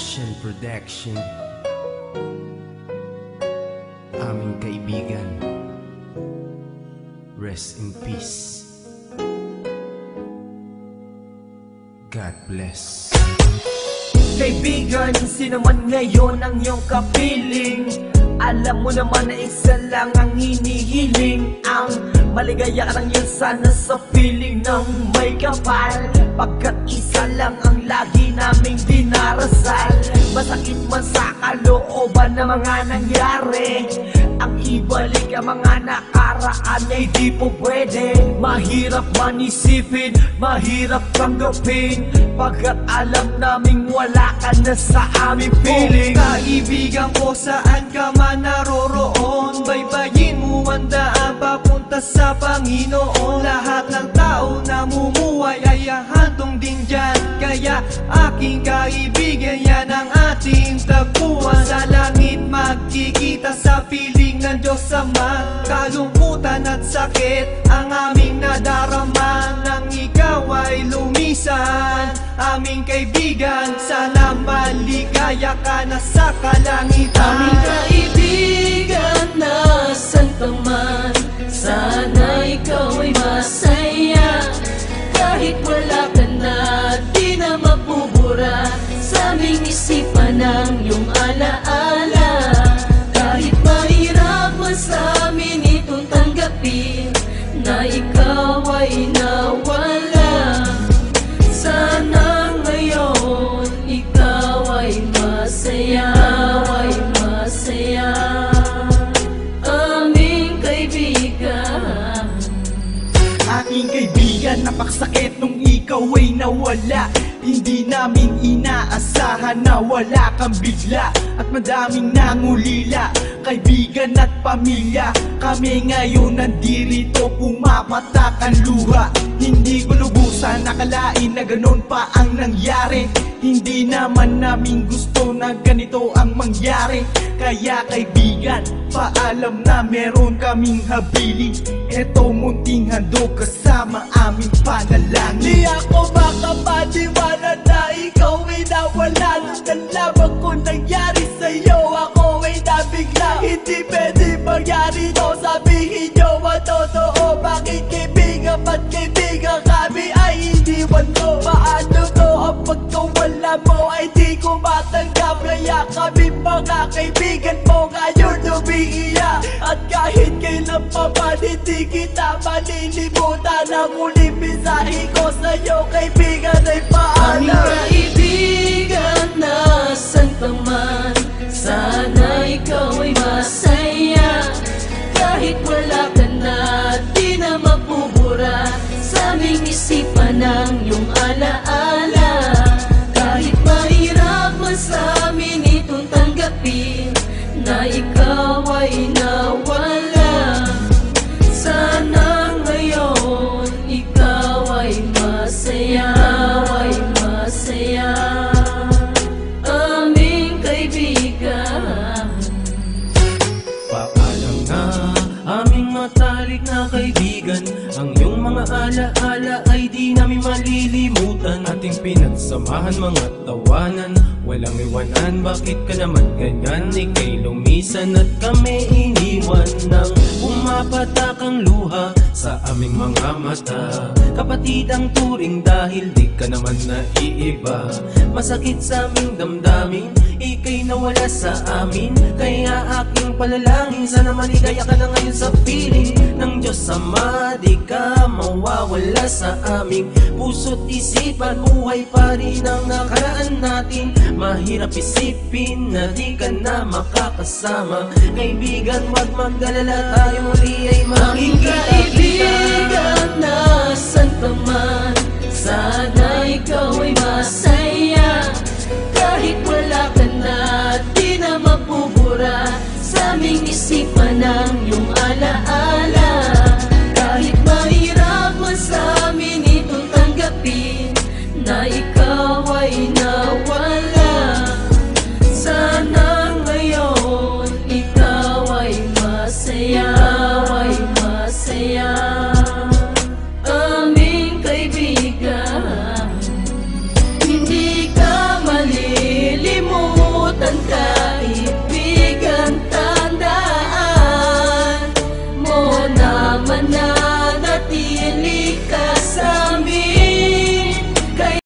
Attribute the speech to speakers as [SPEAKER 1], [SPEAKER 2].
[SPEAKER 1] Ocean Production. Aming kaibigan, rest in peace. God bless.
[SPEAKER 2] Kaibigan, sino man ngayon ang iyong kapiling, alam mo naman na isa lang ang hinihiling. Ang maligaya ka lang yan sana sa feeling ng may kapal, pagkat isa lang ang lagi naming dinarasal. Masakit man sa kalooban na mga nangyari, ang ibalik ang mga nakaraan ay di po pwede. Mahirap man isipin, mahirap tanggapin, pagkat alam naming wala ka na sa aming piling.
[SPEAKER 3] Kaibigan ko, saan ka man naroroon, baybayin mo ang daan papunta sa Panginoon. Lahat ng tao na mumuhay ay hahantong din dyan, kaya aking kaibigan, yan ang ating tagpuan. Sa langit magkikita sa piling ng Diyos Ama, kalungkutan at sakit ang aming nadarama. Nang ikaw ay lumisan, aming kaibigan, sana maligaya ka na sa kalangitan.
[SPEAKER 4] Aming kaibigan, nasan ka man, sana ikaw ay masaya. Kahit wala ka na, di na mapubura sa aming isipan ang iyong alaala. Kahit mahirap man sa amin itong tanggapin na ikaw ay nawala, sana ngayon ikaw ay masaya, ay masaya, aming kaibigan.
[SPEAKER 3] Aking kaibigan, napaksakit nung ikaw ay nawala. Hindi namin inaasahan na wala kang bigla, at madaming nangulila, kaibigan at pamilya. Kami ngayon nandirito, pumapatak ang luha. Hindi ko lubusan nakalain na ganon pa ang nangyari. Hindi naman namin gusto na ganito ang mangyari. Kaya kaibigan, paalam na meron kaming habili. Eto munting handog kasama aming panalangin. Di ako makapaniwala na ikaw ay nawala. Nang lamang ko nangyari sa'yo, ako ay nabigla. Hindi pwede mangyari to, sabihin nyo ang totoo. Bakit kaibigan, ba't kaibigan kami ay iniwan mo? Paano to ang pagkawala mo ay di ko matanggap? Kaya kami mga kaibigan mo ngayon umiiyak, at kahit kailan pa man hindi kita malilimutan. Ang uling mensahe ko sa'yo kaibigan ay paalam.
[SPEAKER 4] Aming kaibigan, nasan ka man, sana ikaw ay masaya. Kahit wala ka na, di na mapubura sa aming isipan ang iyong alaala. Kahit mahirap man sa amin itong tanggapin na ikaw ay nawala, sana ngayon ikaw ay masaya, ay masaya, aming kaibigan.
[SPEAKER 1] Paalam na aming matalik na kaibigan, ang iyong mga alaala ay di namin malilimutan. Ating pinagsamahan mga tawanan, walang iwanan. Bakit ka naman ganyan? Ika'y lumisan at kami iniwan. Nang pumapatak ang luha sa aming mga mata, kapatid ang turing dahil di ka naman naiiba. Masakit sa aming damdamin, ika'y nawala sa amin. Kaya aking palalangin, sana maligaya ka na ngayon sa piling ng Diyos Ama. Di ka mawawala sa aming puso't isipan. Buhay pa rin ang nakaraan natin. Mahirap isipin na di ka na makakasama. Kaibigan, wag mag-alala, tayo muli ay
[SPEAKER 4] Aming kaibigan, nasan ka man, sana ikaw ay masaya. Kahit wala ka na, di na mapubura sa aming isipan ang iyong alaala. Kahit mahirap man sa amin itong tanggapin na ikaw ay nawala,